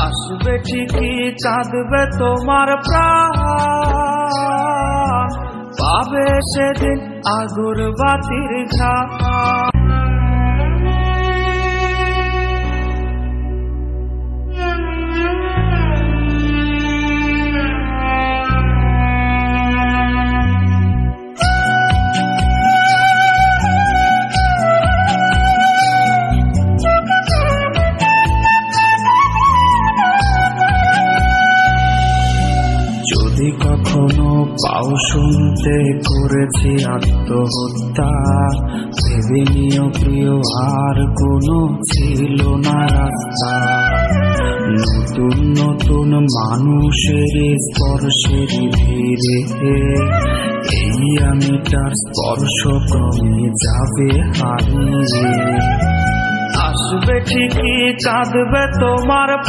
আসবে ঠিকই কাঁদবে তোমার প্রাণ, পাবে সেদিন আগুর বাতির ঘাম। যদি কখনো পাও শুনতে করেছি আত্মহত্যা, ভেবে নিও প্রিয় আর কোনো ছিল না রাস্তা। নতুন নতুন মানুষের স্পর্শের ধীরে এই আমিটার স্পর্শ ক্রমে যাবে হারিয়ে। আসবে ঠিকই কাঁদবে তোমার